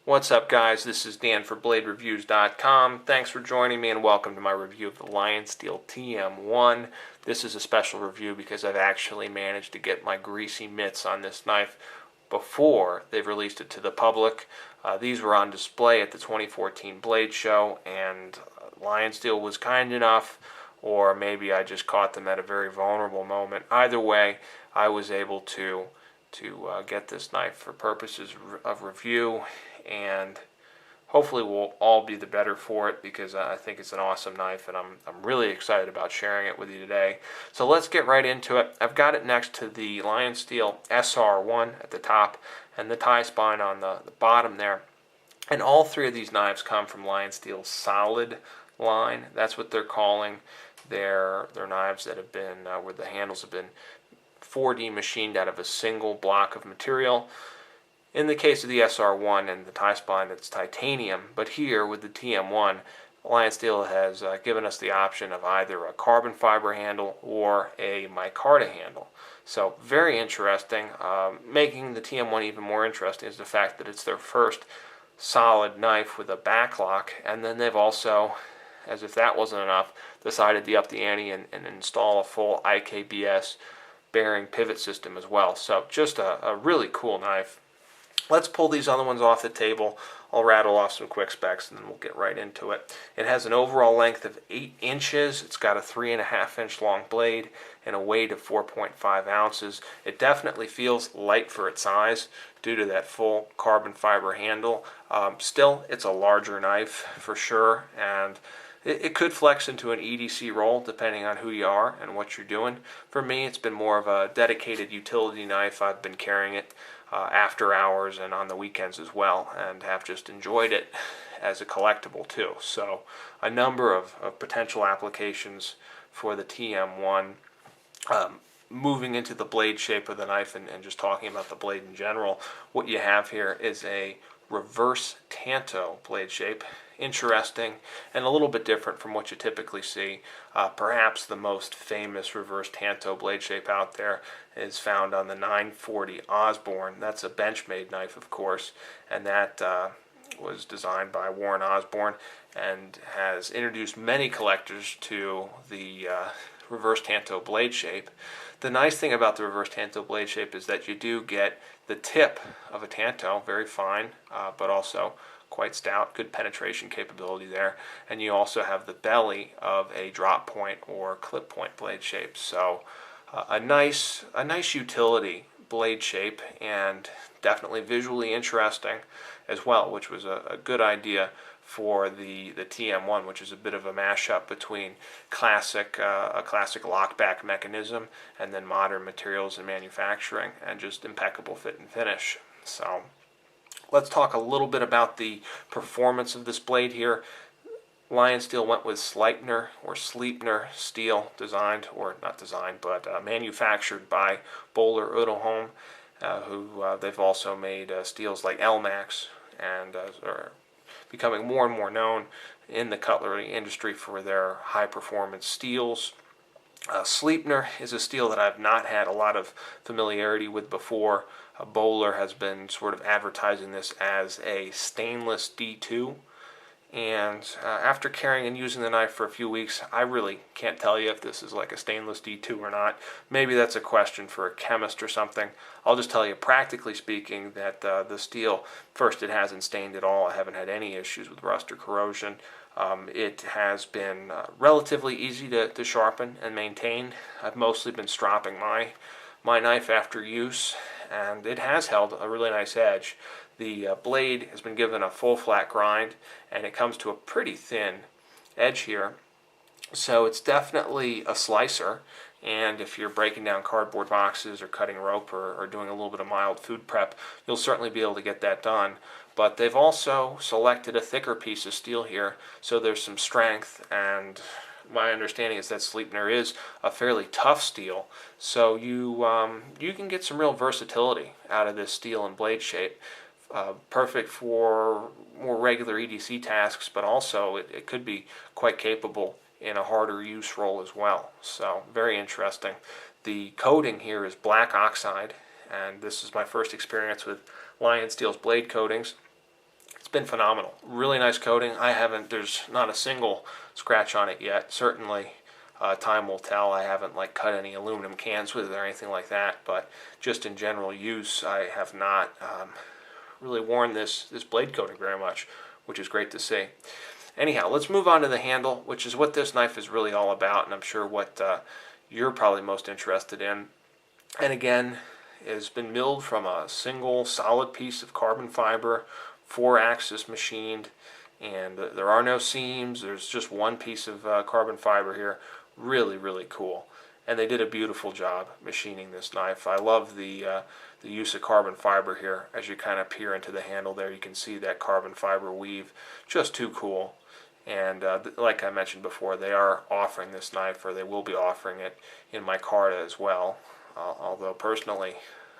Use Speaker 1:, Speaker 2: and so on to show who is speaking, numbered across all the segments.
Speaker 1: What's up, guys? This is Dan for BladeReviews.com. Thanks for joining me and welcome to my review of the LionSteel TM1. This is a special review because I've actually managed to get my greasy mitts on this knife before they've released it to the public. These were on display at the 2014 Blade Show, and LionSteel was kind enough, or maybe I just caught them at a very vulnerable moment. Either way, I was able to get this knife for purposes of review, and hopefully we'll all be the better for it because I think it's an awesome knife, and I'm really excited about sharing it with you today. So let's get right into it. I've got it next to the LionSteel SR1 at the top and the tie spine on the bottom there. And all three of these knives come from LionSteel's Solid line. That's what they're calling their knives that have been, where the handles have been 4D machined out of a single block of material. In the case of the SR1 and the tie spine, it's titanium, but here with the TM1, LionSteel has given us the option of either a carbon fiber handle or a micarta handle. So very interesting. Making the TM1 even more interesting is the fact that it's their first solid knife with a backlock, and then they've also, as if that wasn't enough, decided to up the ante and install a full IKBS bearing pivot system as well. So just a really cool knife. Let's pull these other ones off the table. I'll rattle off some quick specs and then we'll get right into it. It has an overall length of 8 inches. It's got a 3.5 inch long blade and a weight of 4.5 ounces. It definitely feels light for its size due to that full carbon fiber handle. Still, it's a larger knife for sure, and it could flex into an EDC role depending on who you are and what you're doing. For me, it's been more of a dedicated utility knife. I've been carrying it after hours and on the weekends as well, and have just enjoyed it as a collectible too. So a number of potential applications for the TM1. Moving into the blade shape of the knife and just talking about the blade in general, what you have here is a reverse tanto blade shape. Interesting and a little bit different from what you typically see. Perhaps the most famous reverse tanto blade shape out there is found on the 940 Osborne. That's a Benchmade knife, of course, and that was designed by Warren Osborne and has introduced many collectors to the reverse tanto blade shape. The nice thing about the reverse tanto blade shape is that you do get the tip of a tanto, very fine, but also quite stout, good penetration capability there, and you also have the belly of a drop point or clip point blade shape. So a nice utility blade shape, and definitely visually interesting as well, which was a good idea for the TM1, which is a bit of a mashup between a classic lockback mechanism and then modern materials and manufacturing, and just impeccable fit and finish. So let's talk a little bit about the performance of this blade here. LionSteel went with Sleipner steel, designed, or not designed, but manufactured by Böhler Uddeholm, who they've also made steels like LMAX, and are becoming more and more known in the cutlery industry for their high-performance steels. Sleipner is a steel that I've not had a lot of familiarity with before. Böhler has been sort of advertising this as a stainless D2, and after carrying and using the knife for a few weeks, I really can't tell you if this is like a stainless D2 or not. Maybe that's a question for a chemist or something. I'll just tell you, practically speaking, that the steel, first, it hasn't stained at all. I haven't had any issues with rust or corrosion. It has been relatively easy to sharpen and maintain. I've mostly been stropping my knife after use, and it has held a really nice edge. The blade has been given a full flat grind, and it comes to a pretty thin edge here. So it's definitely a slicer, and if you're breaking down cardboard boxes or cutting rope or doing a little bit of mild food prep, you'll certainly be able to get that done. But they've also selected a thicker piece of steel here, so there's some strength, and my understanding is that Sleipner is a fairly tough steel, so you can get some real versatility out of this steel and blade shape. Perfect for more regular EDC tasks, but also it could be quite capable in a harder use role as well. So very interesting. The coating here is black oxide, and this is my first experience with LionSteel's blade coatings. It's been phenomenal. Really nice coating. There's not a single scratch on it yet. Certainly, time will tell. I haven't like cut any aluminum cans with it or anything like that, but just in general use, I have not really worn this blade coating very much, which is great to see. Anyhow, let's move on to the handle, which is what this knife is really all about, and I'm sure what you're probably most interested in. And again, it has been milled from a single solid piece of carbon fiber, 4-axis machined, and there are no seams. There's just one piece of carbon fiber here. Really, really cool. And they did a beautiful job machining this knife. I love the use of carbon fiber here. As you kind of peer into the handle there, you can see that carbon fiber weave. Just too cool. And like I mentioned before, they are offering this knife, or they will be offering it in my card as well. Although personally,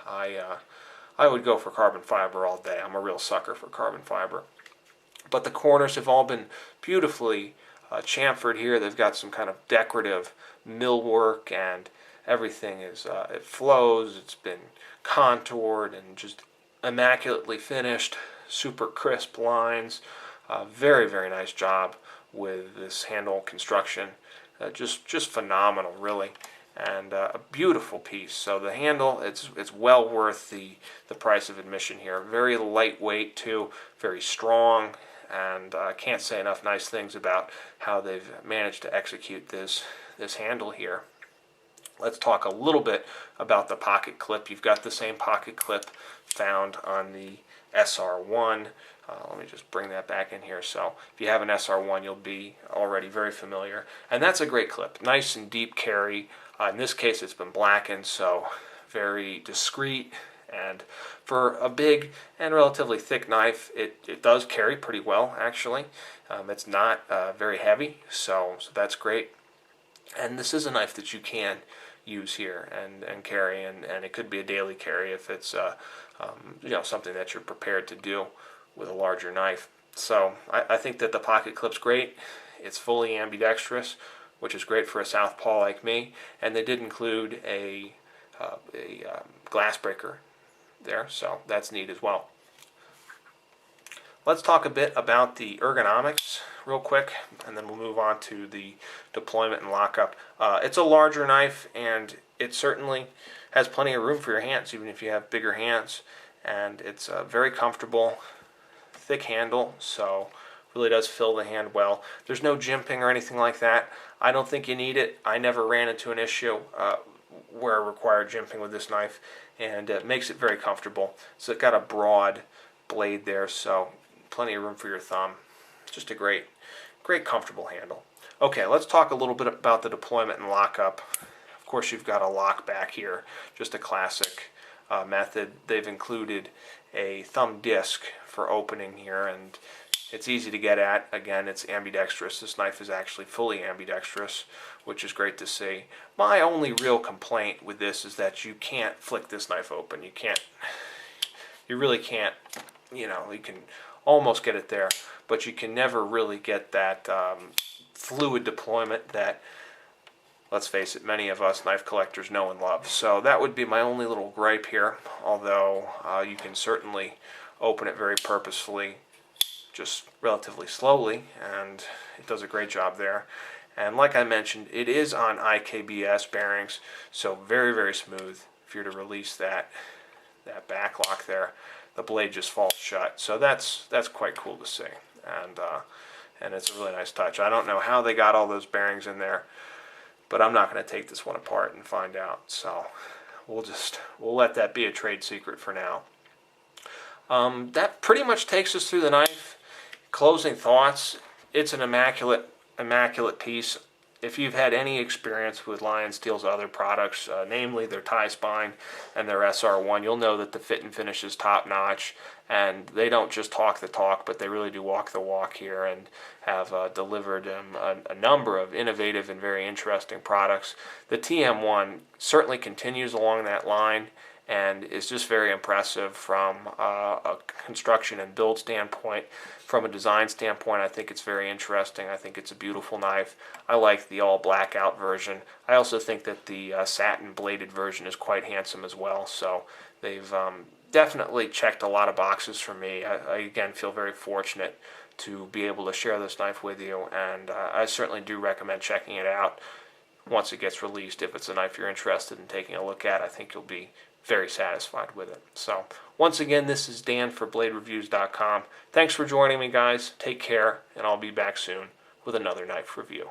Speaker 1: I would go for carbon fiber all day. I'm a real sucker for carbon fiber. But the corners have all been beautifully chamfered here. They've got some kind of decorative millwork, and everything is it flows. It's been contoured and just immaculately finished. Super crisp lines. Very, very nice job with this handle construction. Just phenomenal, really, and a beautiful piece. So the handle, it's well worth the price of admission here. Very lightweight too, very strong, and I can't say enough nice things about how they've managed to execute this handle here. Let's talk a little bit about the pocket clip. You've got the same pocket clip found on the SR1. Let me just bring that back in here. So if you have an SR1, you'll be already very familiar. And that's a great clip. Nice and deep carry. In this case, it's been blackened, so very discreet. And for a big and relatively thick knife, it does carry pretty well, actually. It's not very heavy, so that's great. And this is a knife that you can use here and carry, and it could be a daily carry if it's something that you're prepared to do with a larger knife. So I think that the pocket clip's great. It's fully ambidextrous, which is great for a southpaw like me, and they did include a glass breaker there, so that's neat as well. Let's talk a bit about the ergonomics real quick, and then we'll move on to the deployment and lockup. It's a larger knife, and it certainly has plenty of room for your hands, even if you have bigger hands, and it's very comfortable, thick handle, so really does fill the hand well. There's no jimping or anything like that. I don't think you need it. I never ran into an issue where I required jimping with this knife, and it makes it very comfortable. So it's got a broad blade there, so plenty of room for your thumb. Just a great comfortable handle. Okay, let's talk a little bit about the deployment and lockup. Of course, you've got a lock back here, just a classic method. They've included a thumb disc for opening here, and it's easy to get at. Again, it's ambidextrous. This knife is actually fully ambidextrous, which is great to see. My only real complaint with this is that you can't flick this knife open. You really can't, you can almost get it there, but you can never really get that fluid deployment that, let's face it, many of us knife collectors know and love. So that would be my only little gripe here, although you can certainly open it very purposefully, just relatively slowly, and it does a great job there. And like I mentioned, it is on IKBS bearings, so very, very smooth. If you're to release that back lock there, the blade just falls shut. So that's quite cool to see, and it's a really nice touch. I don't know how they got all those bearings in there, but I'm not going to take this one apart and find out. So we'll let that be a trade secret for now. That pretty much takes us through the knife. Closing thoughts: it's an immaculate piece. If you've had any experience with LionSteel's other products, namely their tie spine and their SR1, you'll know that the fit and finish is top notch, and they don't just talk the talk, but they really do walk the walk here, and have delivered a number of innovative and very interesting products. The TM1 certainly continues along that line and is just very impressive from a construction and build standpoint. From a design standpoint, I think it's very interesting. I think it's a beautiful knife. I like the all blackout version. I also think that the satin bladed version is quite handsome as well. So they've definitely checked a lot of boxes for me. I again feel very fortunate to be able to share this knife with you, and I certainly do recommend checking it out once it gets released. If it's a knife you're interested in taking a look at, I think you'll be very satisfied with it. So once again, this is Dan for BladeReviews.com. Thanks for joining me, guys. Take care, and I'll be back soon with another knife review.